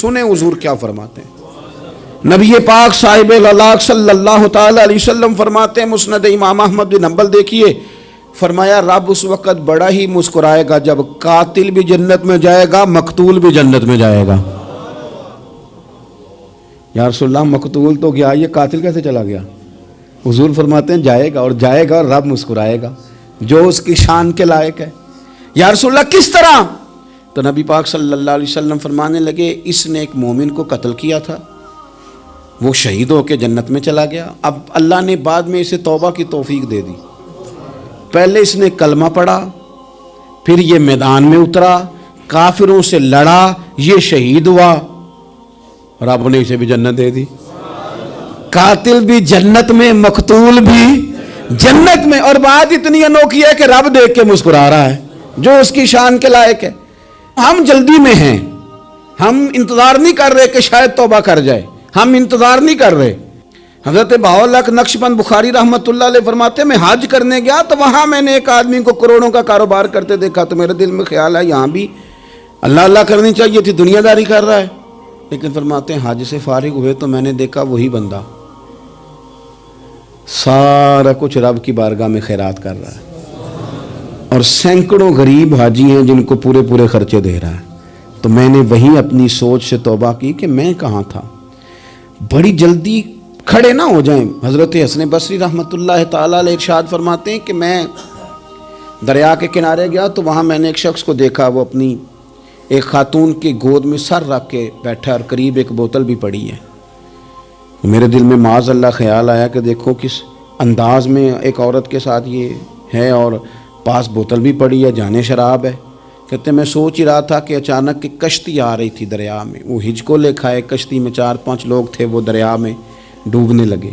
سنیں حضور کیا فرماتے ہیں۔ نبی پاک صاحب العلاق صلی اللہ تعالی علیہ وسلم فرماتے ہیں، مسند امام احمد بن حنبل دیکھیے، فرمایا رب اس وقت بڑا ہی مسکرائے گا جب قاتل بھی جنت میں جائے گا، مقتول بھی جنت میں جائے گا۔ یا رسول اللہ مقتول تو گیا، یہ قاتل کیسے چلا گیا؟ حضور فرماتے ہیں جائے گا، اور جائے گا اور رب مسکرائے گا جو اس کی شان کے لائق ہے۔ یا رسول اللہ کس طرح؟ تو نبی پاک صلی اللہ علیہ وسلم فرمانے لگے اس نے ایک مومن کو قتل کیا تھا، وہ شہید ہو کے جنت میں چلا گیا، اب اللہ نے بعد میں اسے توبہ کی توفیق دے دی۔ پہلے اس نے کلمہ پڑھا، پھر یہ میدان میں اترا، کافروں سے لڑا، یہ شہید ہوا، رب نے اسے بھی جنت دے دی۔ قاتل بھی جنت میں، مقتول بھی جنت میں، اور بات اتنی انوکھی ہے کہ رب دیکھ کے مسکرا رہا ہے جو اس کی شان کے لائق ہے۔ ہم جلدی میں ہیں، ہم انتظار نہیں کر رہے کہ شاید توبہ کر جائے، ہم انتظار نہیں کر رہے۔ حضرت بہاءاللہ نقشبند بخاری رحمۃ اللہ علیہ فرماتے ہیں میں حج کرنے گیا تو وہاں میں نے ایک آدمی کو کروڑوں کا کاروبار کرتے دیکھا، تو میرے دل میں خیال ہے یہاں بھی اللہ اللہ کرنی چاہیے تھی، دنیا داری کر رہا ہے۔ لیکن فرماتے ہیں حج سے فارغ ہوئے تو میں نے دیکھا وہی بندہ سارا کچھ رب کی بارگاہ میں خیرات کر رہا ہے، اور سینکڑوں غریب حاجی ہیں جن کو پورے پورے خرچے دے رہا ہے۔ تو میں نے وہیں اپنی سوچ سے توبہ کی کہ میں کہاں تھا، بڑی جلدی کھڑے نہ ہو جائیں۔ حضرت حسن بصری رحمۃ اللہ تعالیٰ علیہ ارشاد فرماتے ہیں کہ میں دریا کے کنارے گیا تو وہاں میں نے ایک شخص کو دیکھا، وہ اپنی ایک خاتون کی گود میں سر رکھ کے بیٹھا اور قریب ایک بوتل بھی پڑی ہے۔ میرے دل میں معاذ اللہ خیال آیا کہ دیکھو کس انداز میں ایک عورت کے ساتھ یہ ہے، اور پاس بوتل بھی پڑی ہے، جانے شراب ہے۔ کہتے میں سوچ ہی رہا تھا کہ اچانک ایک کشتی آ رہی تھی دریا میں، وہ ہج کو لے کھائے، کشتی میں 4-5 لوگ تھے، وہ دریا میں ڈوبنے لگے۔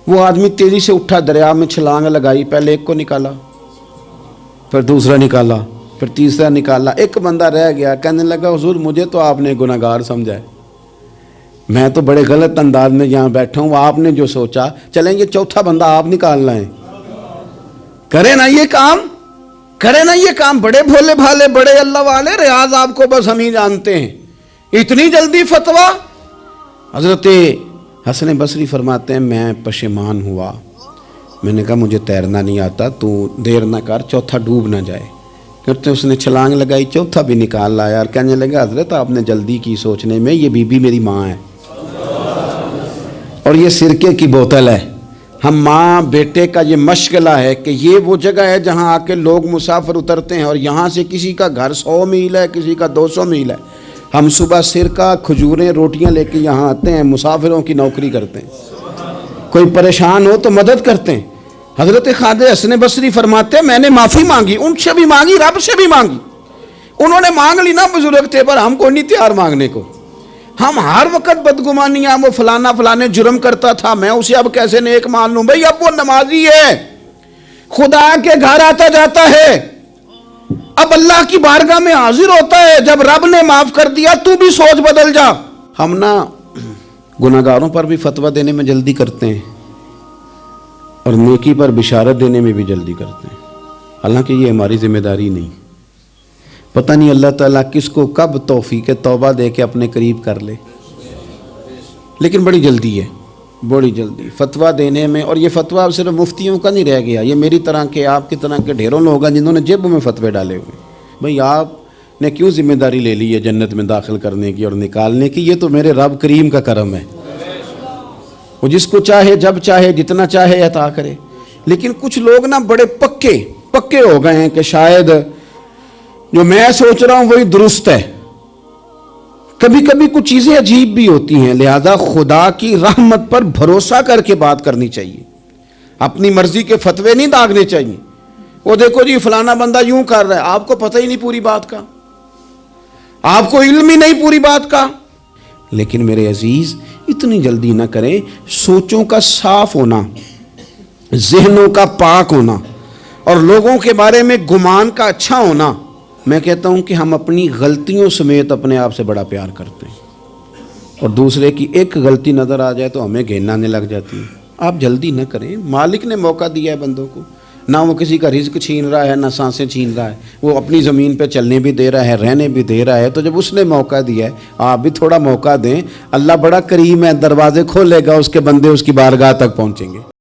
وہ آدمی تیزی سے اٹھا، دریا میں چھلانگ لگائی، پہلے ایک کو نکالا، پھر دوسرا نکالا، پھر تیسرا نکالا، ایک بندہ رہ گیا۔ کہنے لگا حضور مجھے تو آپ نے گناہگار سمجھا ہے، میں تو بڑے غلط انداز میں یہاں بیٹھا ہوں، آپ نے جو سوچا، چلیں یہ چوتھا بندہ آپ نکالنا ہے، کرے نا یہ کام، کرے نا یہ کام۔ بڑے بھولے بھالے، بڑے اللہ والے، ریاض آپ کو بس ہم ہی جانتے ہیں، اتنی جلدی فتویٰ۔ حضرت حسن بصری فرماتے ہیں میں پشیمان ہوا، میں نے کہا مجھے تیرنا نہیں آتا، تو دیر نہ کر، چوتھا ڈوب نہ جائے۔ کہتے اس نے چھلانگ لگائی، چوتھا بھی نکال لایا، اور کہنے لگا حضرت آپ نے جلدی کی سوچنے میں، یہ بی بی میری ماں ہے اور یہ سرکے کی بوتل ہے۔ ہم ماں بیٹے کا یہ مشغلہ ہے کہ یہ وہ جگہ ہے جہاں آ کے لوگ مسافر اترتے ہیں، اور یہاں سے کسی کا گھر 100 میل ہے، کسی کا 200 میل ہے۔ ہم صبح سرکہ، کھجوریں، روٹیاں لے کے یہاں آتے ہیں، مسافروں کی نوکری کرتے ہیں، کوئی پریشان ہو تو مدد کرتے ہیں۔ حضرت خواجہ حسن بصری فرماتے ہیں میں نے معافی مانگی، ان سے بھی مانگی، رب سے بھی مانگی۔ انہوں نے مانگ لی نا، بزرگ تھے، پر ہم کو نہیں تیار مانگنے کو۔ ہم ہر وقت بدگمانیاں، وہ فلانا فلانے جرم کرتا تھا، میں اسے اب کیسے نیک مان لوں؟ بھئی اب وہ نمازی ہے، خدا کے گھر آتا جاتا ہے، اب اللہ کی بارگاہ میں حاضر ہوتا ہے، جب رب نے معاف کر دیا تو بھی سوچ بدل جا۔ ہم نا گناہگاروں پر بھی فتویٰ دینے میں جلدی کرتے ہیں، اور نیکی پر بشارت دینے میں بھی جلدی کرتے ہیں، حالانکہ یہ ہماری ذمہ داری نہیں۔ پتہ نہیں اللہ تعالیٰ کس کو کب توفیق توبہ دے کے اپنے قریب کر لے، لیکن بڑی جلدی ہے، بڑی جلدی فتویٰ دینے میں۔ اور یہ فتویٰ صرف مفتیوں کا نہیں رہ گیا، یہ میری طرح کے، آپ کی طرح کے ڈھیروں لوگ ہیں جنہوں نے جیب میں فتوے ڈالے ہوئے۔ بھئی آپ نے کیوں ذمہ داری لے لی ہے جنت میں داخل کرنے کی اور نکالنے کی؟ یہ تو میرے رب کریم کا کرم ہے، وہ جس کو چاہے جب چاہے جتنا چاہے عطا کرے۔ لیکن کچھ لوگ نا بڑے پکے ہو گئے ہیں کہ شاید جو میں سوچ رہا ہوں وہی درست ہے۔ کبھی کبھی کچھ چیزیں عجیب بھی ہوتی ہیں، لہذا خدا کی رحمت پر بھروسہ کر کے بات کرنی چاہیے، اپنی مرضی کے فتوے نہیں داغنے چاہیے۔ وہ دیکھو جی فلانا بندہ یوں کر رہا ہے، آپ کو پتہ ہی نہیں پوری بات کا، آپ کو علم ہی نہیں پوری بات کا۔ لیکن میرے عزیز اتنی جلدی نہ کریں، سوچوں کا صاف ہونا، ذہنوں کا پاک ہونا، اور لوگوں کے بارے میں گمان کا اچھا ہونا، میں کہتا ہوں کہ ہم اپنی غلطیوں سمیت اپنے آپ سے بڑا پیار کرتے ہیں، اور دوسرے کی ایک غلطی نظر آ جائے تو ہمیں گھن آنے لگ جاتی ہے۔ آپ جلدی نہ کریں، مالک نے موقع دیا ہے بندوں کو، نہ وہ کسی کا رزق چھین رہا ہے، نہ سانسیں چھین رہا ہے، وہ اپنی زمین پہ چلنے بھی دے رہا ہے، رہنے بھی دے رہا ہے۔ تو جب اس نے موقع دیا ہے، آپ بھی تھوڑا موقع دیں۔ اللہ بڑا کریم ہے، دروازے کھولے گا، اس کے بندے اس کی بارگاہ تک پہنچیں گے۔